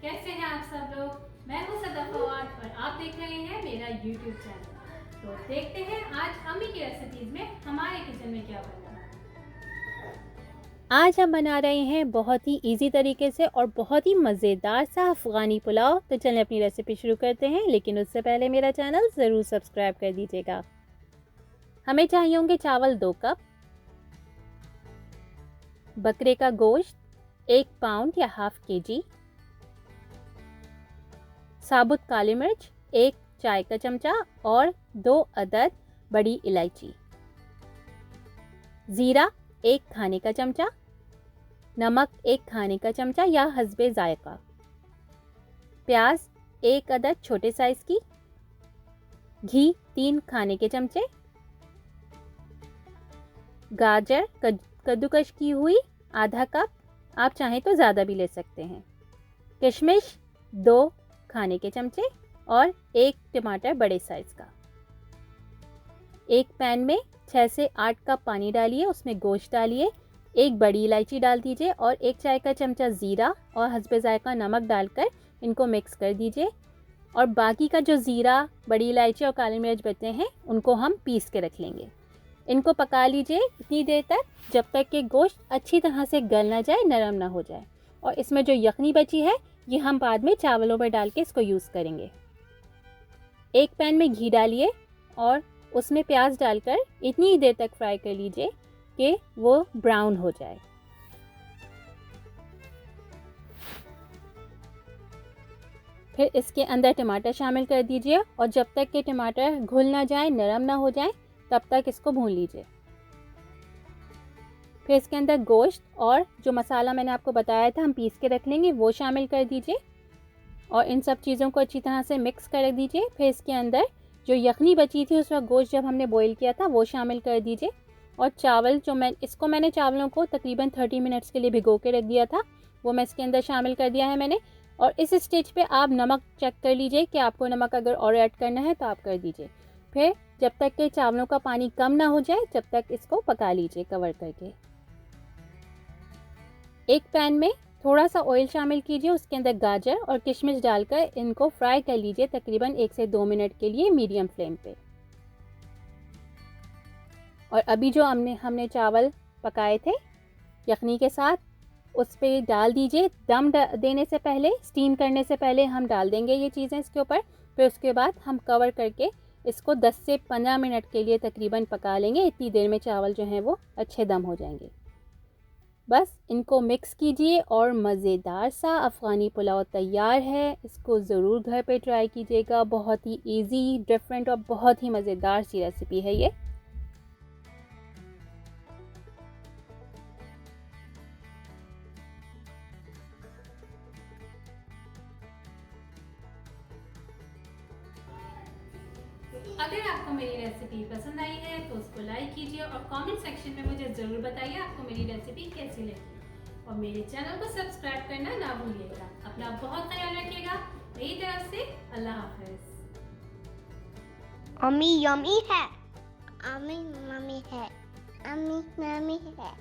कैसे हैं आप सब लोग? मैं हूं सदा फवाद और आप देख रहे हैं मेरा YouTube चैनल। तो देखते हैं आज अम्मी की रेसिपीज में हमारे किचन में क्या बन रहा है। आज हम बना रहे हैं बहुत ही इजी तरीके से और बहुत ही मज़ेदार सा अफ़गानी पुलाव। तो चलें अपनी रेसिपी शुरू करते हैं, लेकिन उससे पहले मेरा चैनल ज़रूर सब्सक्राइब कर दीजिएगा। हमें चाहिए होंगे चावल 2 कप, बकरे का गोश्त 1 पाउंड या हाफ केजी, साबुत काली मिर्च 1 चाय का चमचा और 2 अदद बड़ी इलायची, ज़ीरा 1 खाने का चमचा, नमक 1 खाने का चमचा या हस्बे जायका, प्याज 1 अदद छोटे साइज की, घी 3 खाने के चमचे, गाजर कद्दूकश की हुई आधा कप, आप चाहें तो ज़्यादा भी ले सकते हैं, किशमिश 2 खाने के चमचे और 1 टमाटर बड़े साइज का। एक पैन में 6 से 8 कप पानी डालिए, उसमें गोश्त डालिए, 1 बड़ी इलायची डाल दीजिए और 1 चाय का चमचा ज़ीरा और हस्बे जायका नमक डालकर इनको मिक्स कर दीजिए। और बाकी का जो ज़ीरा, बड़ी इलायची और काली मिर्च बचे हैं उनको हम पीस के रख लेंगे। इनको पका लीजिए इतनी देर तक जब तक कि गोश्त अच्छी तरह से गल ना जाए, नरम ना हो जाए। और इसमें जो यखनी बची है ये हम बाद में चावलों में डाल के इसको यूज़ करेंगे। एक पैन में घी डालिए और उसमें प्याज डालकर इतनी देर तक फ्राई कर लीजिए कि वो ब्राउन हो जाए। फिर इसके अंदर टमाटर शामिल कर दीजिए और जब तक कि टमाटर घुल ना जाए, नरम ना हो जाए, तब तक इसको भून लीजिए। फिर इसके अंदर गोश्त और जो मसाला मैंने आपको बताया था हम पीस के रख लेंगे वो शामिल कर दीजिए और इन सब चीज़ों को अच्छी तरह से मिक्स कर दीजिए। फिर इसके अंदर जो यखनी बची थी, उसका गोश्त जब हमने बॉईल किया था वो शामिल कर दीजिए। और चावल जो मैंने चावलों को तकरीबन 30 मिनट्स के लिए भिगो के रख दिया था, वो मैं इसके अंदर शामिल कर दिया है मैंने। और इस स्टेज पे आप नमक चेक कर लीजिए कि आपको नमक अगर और ऐड करना है तो आप कर दीजिए। फिर जब तक के चावलों का पानी कम ना हो जाए जब तक इसको पका लीजिए कवर करके। एक पैन में थोड़ा सा ऑयल शामिल कीजिए, उसके अंदर गाजर और किशमिश डालकर इनको फ्राई कर लीजिए तकरीबन 1 से 2 मिनट के लिए मीडियम फ्लेम पे। और अभी जो हमने चावल पकाए थे यखनी के साथ, उस पर डाल दीजिए। दम देने से पहले, स्टीम करने से पहले हम डाल देंगे ये चीज़ें इसके ऊपर। फिर उसके बाद हम कवर करके इसको 10 से 15 मिनट के लिए तकरीबन पका लेंगे। इतनी देर में चावल जो हैं वो अच्छे दम हो जाएंगे। बस इनको मिक्स कीजिए और मज़ेदार सा अफ़गानी पुलाव तैयार है। इसको ज़रूर घर पे ट्राई कीजिएगा। बहुत ही इजी, डिफरेंट और बहुत ही मज़ेदार सी रेसिपी है ये। अगर आपको मेरी रेसिपी पसंद आई है तो उसको लाइक कीजिए और कमेंट सेक्शन में मुझे ज़रूर बताइए आपको मेरी रेसिपी कैसी लगी। और मेरे चैनल को सब्सक्राइब करना ना भूलिएगा। अपना बहुत ख्याल रखिएगा। मेरी तरफ से अल्लाह हाफिज़। अम्मी यम्मी है। अम्मी मम्मी है। अम्मी मम्मी है।